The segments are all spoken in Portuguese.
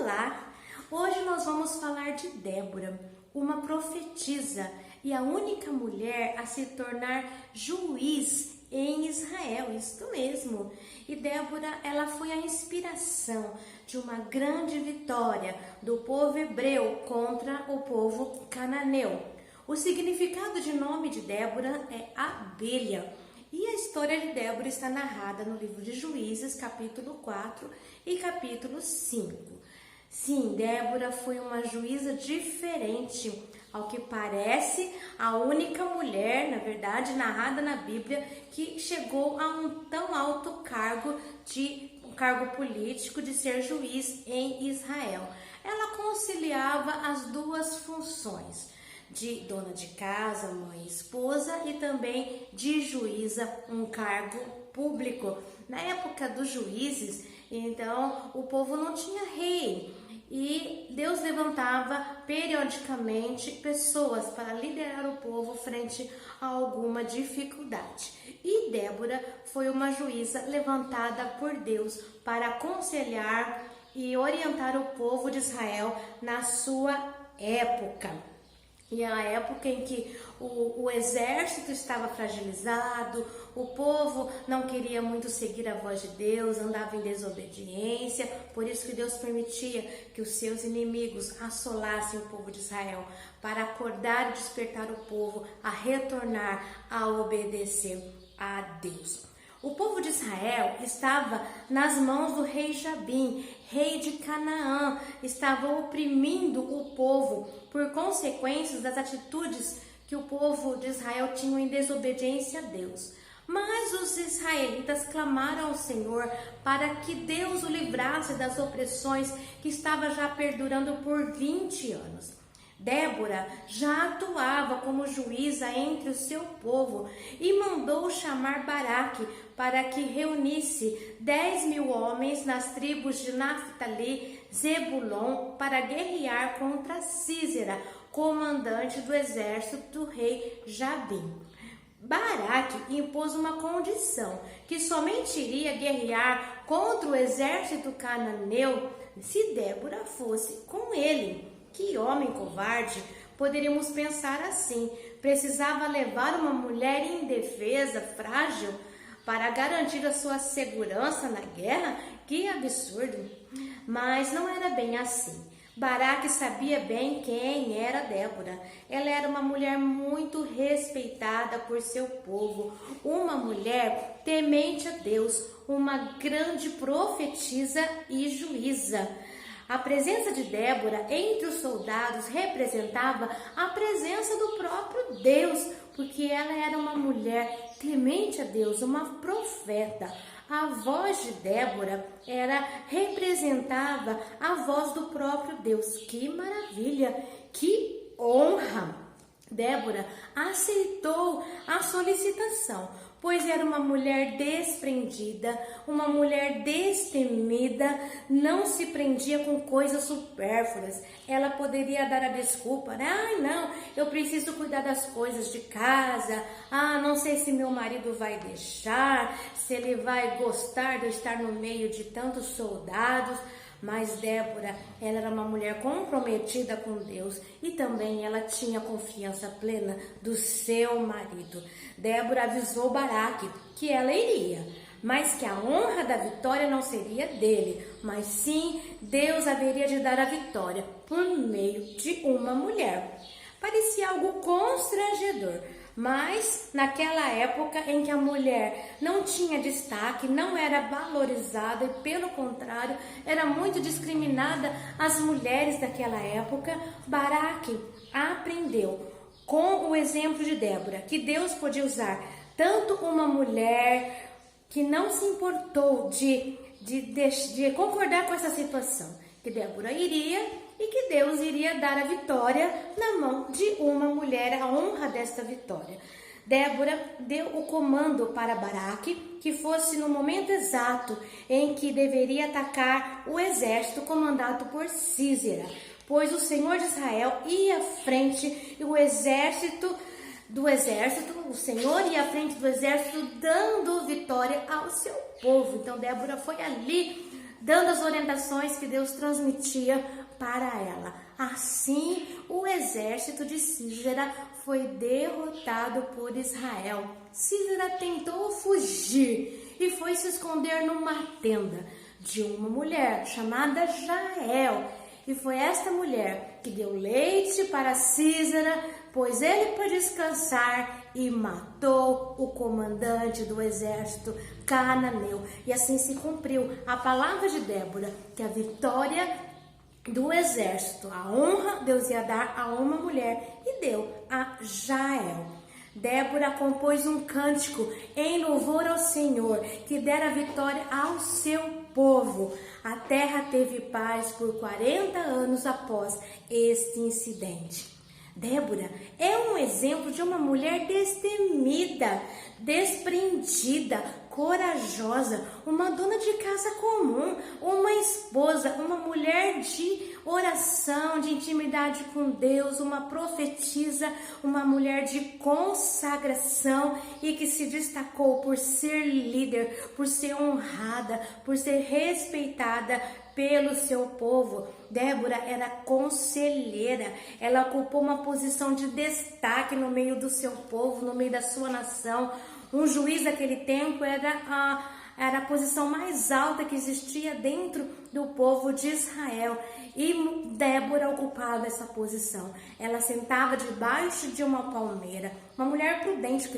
Olá! Hoje nós vamos falar de Débora, uma profetisa e a única mulher a se tornar juiz em Israel, isto mesmo. E Débora, ela foi a inspiração de uma grande vitória do povo hebreu contra o povo cananeu. O significado de nome de Débora é abelha. E a história de Débora está narrada no livro de Juízes, capítulo 4 e capítulo 5. Sim, Débora foi uma juíza diferente. Ao que parece, a única mulher, na verdade, narrada na Bíblia, que chegou a um tão alto cargo político de ser juiz em Israel. Ela conciliava as duas funções, de dona de casa, mãe, esposa, e também de juíza, um cargo público. Na época dos juízes, então, o povo não tinha rei e Deus levantava periodicamente pessoas para liderar o povo frente a alguma dificuldade. E Débora foi uma juíza levantada por Deus para aconselhar e orientar o povo de Israel na sua época. E a época em que o exército estava fragilizado, o povo não queria muito seguir a voz de Deus, andava em desobediência, por isso que Deus permitia que os seus inimigos assolassem o povo de Israel, para acordar e despertar o povo a retornar a obedecer a Deus. O povo de Israel estava nas mãos do rei Jabim, rei de Canaã, estava oprimindo o povo por consequências das atitudes que o povo de Israel tinha em desobediência a Deus. Mas os israelitas clamaram ao Senhor para que Deus o livrasse das opressões que estava já perdurando por 20 anos. Débora já atuava como juíza entre o seu povo e mandou chamar Baraque para que reunisse 10.000 homens nas tribos de Naftali, Zebulon, para guerrear contra Sísera, comandante do exército do rei Jabim. Baraque impôs uma condição, que somente iria guerrear contra o exército cananeu se Débora fosse com ele. Que homem covarde! Poderíamos pensar assim. Precisava levar uma mulher indefesa, frágil, para garantir a sua segurança na guerra? Que absurdo! Mas não era bem assim. Baraque sabia bem quem era Débora. Ela era uma mulher muito respeitada por seu povo, uma mulher temente a Deus, uma grande profetisa e juíza. A presença de Débora entre os soldados representava a presença do próprio Deus, porque ela era uma mulher temente a Deus, uma profeta. A voz de Débora representava a voz do próprio Deus. Que maravilha, que honra! Débora aceitou a solicitação, pois era uma mulher desprendida, uma mulher destemida, não se prendia com coisas supérfluas. Ela poderia dar a desculpa, né? Ai, não, eu preciso cuidar das coisas de casa, não sei se meu marido vai deixar, se ele vai gostar de eu estar no meio de tantos soldados. Mas Débora, ela era uma mulher comprometida com Deus e também ela tinha confiança plena do seu marido. Débora avisou Baraque que ela iria, mas que a honra da vitória não seria dele, mas sim Deus haveria de dar a vitória por meio de uma mulher. Parecia algo constrangedor, mas naquela época em que a mulher não tinha destaque, não era valorizada e pelo contrário, era muito discriminada as mulheres daquela época, Baraque aprendeu com o exemplo de Débora que Deus podia usar tanto uma mulher que não se importou de concordar com essa situação, que Débora iria e que Deus iria dar a vitória na mão de uma mulher, a honra desta vitória. Débora deu o comando para Baraque que fosse no momento exato em que deveria atacar o exército comandado por Sísera, pois o Senhor de Israel ia à frente e o Senhor ia à frente do exército dando vitória ao seu povo. Então Débora foi ali dando as orientações que Deus transmitia para ela. Assim, o exército de Sísera foi derrotado por Israel. Sísera tentou fugir e foi se esconder numa tenda de uma mulher chamada Jael. E foi esta mulher que deu leite para Sísera, pôs ele para descansar e matou o comandante do exército cananeu. E assim se cumpriu a palavra de Débora, que a vitória do exército, a honra, Deus ia dar a uma mulher e deu a Jael. Débora compôs um cântico em louvor ao Senhor, que dera vitória ao seu povo. A terra teve paz por 40 anos após este incidente. Débora é um exemplo de uma mulher destemida, desprendida, corajosa, uma dona de casa comum, uma esposa, uma mulher de oração, de intimidade com Deus, uma profetisa, uma mulher de consagração e que se destacou por ser líder, por ser honrada, por ser respeitada pelo seu povo. Débora era conselheira, ela ocupou uma posição de destaque no meio do seu povo, no meio da sua nação. Um juiz daquele tempo era a posição mais alta que existia dentro do povo de Israel. E Débora ocupava essa posição. Ela sentava debaixo de uma palmeira. Uma mulher prudente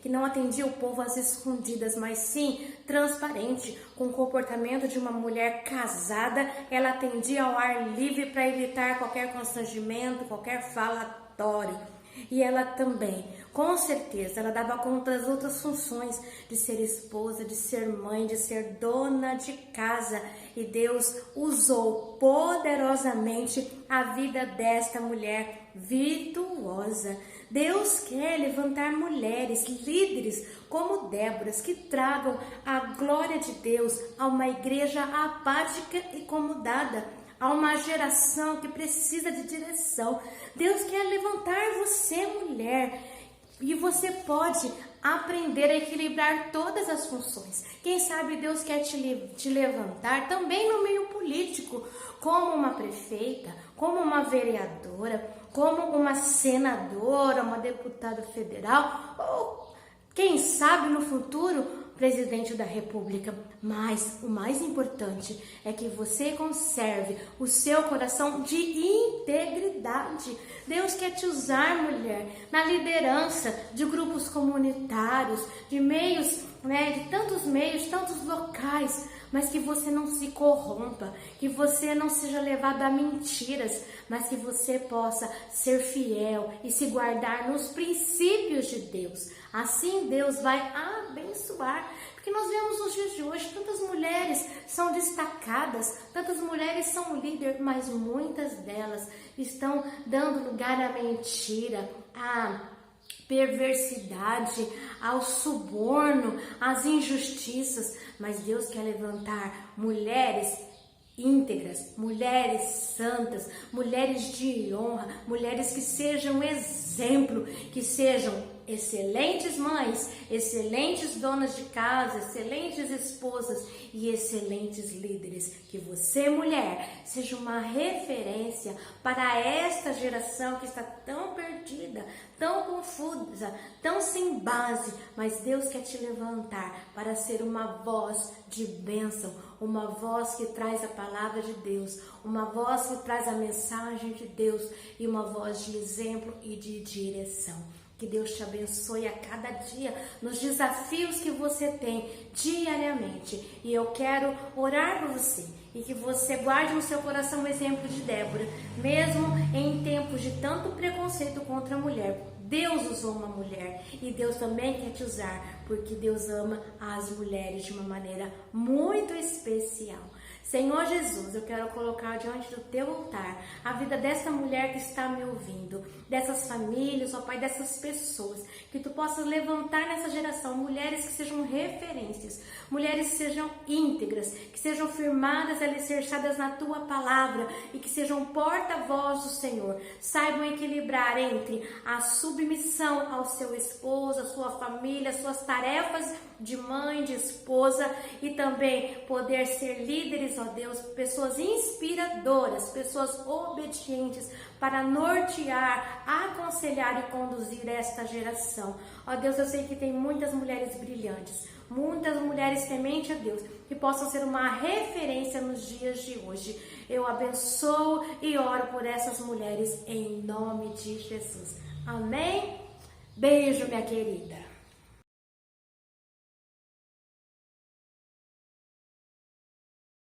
que não atendia o povo às escondidas, mas sim transparente, com o comportamento de uma mulher casada. Ela atendia ao ar livre para evitar qualquer constrangimento, qualquer falatório. E ela também, com certeza, ela dava conta das outras funções de ser esposa, de ser mãe, de ser dona de casa. E Deus usou poderosamente a vida desta mulher virtuosa. Deus quer levantar mulheres, líderes como Déboras, que tragam a glória de Deus a uma igreja apática e acomodada, a uma geração que precisa de direção. Deus quer levantar você, mulher, e você pode aprender a equilibrar todas as funções. Quem sabe Deus quer te levantar também no meio político, como uma prefeita, como uma vereadora, como uma senadora, uma deputada federal, ou quem sabe no futuro presidente da República. Mas o mais importante é que você conserve o seu coração de integridade. Deus quer te usar, mulher, na liderança de grupos comunitários, de meios, de tantos meios, tantos locais, mas que você não se corrompa, que você não seja levado a mentiras, mas que você possa ser fiel e se guardar nos princípios de Deus. Assim Deus vai abençoar, porque nós vemos nos dias de hoje tantas mulheres são destacadas, tantas mulheres são líderes, mas muitas delas estão dando lugar à mentira, à perversidade, ao suborno, às injustiças. Mas Deus quer levantar mulheres íntegras, mulheres santas, mulheres de honra, mulheres que sejam exemplo, que sejam excelentes mães, excelentes donas de casa, excelentes esposas e excelentes líderes. Que você, mulher, seja uma referência para esta geração que está tão perdida, tão confusa, tão sem base, mas Deus quer te levantar para ser uma voz de bênção, uma voz que traz a palavra de Deus, uma voz que traz a mensagem de Deus e uma voz de exemplo e de direção. Que Deus te abençoe a cada dia nos desafios que você tem diariamente. E eu quero orar por você e que você guarde no seu coração o exemplo de Débora, mesmo em tempos de tanto preconceito contra a mulher. Deus usou uma mulher e Deus também quer te usar, porque Deus ama as mulheres de uma maneira muito especial. Senhor Jesus, eu quero colocar diante do teu altar a vida dessa mulher que está me ouvindo, dessas famílias, ó Pai, dessas pessoas, que tu possas levantar nessa geração mulheres que sejam referências, mulheres que sejam íntegras, que sejam firmadas, alicerçadas na tua palavra e que sejam porta-voz do Senhor. Saibam equilibrar entre a submissão ao seu esposo, a sua família, as suas tarefas de mãe, de esposa e também poder ser líderes, ó Deus, pessoas inspiradoras, pessoas obedientes para nortear, aconselhar e conduzir esta geração. Ó Deus, eu sei que tem muitas mulheres brilhantes, muitas mulheres temente a Deus, que possam ser uma referência nos dias de hoje. Eu abençoo e oro por essas mulheres em nome de Jesus. Amém? Beijo, minha querida.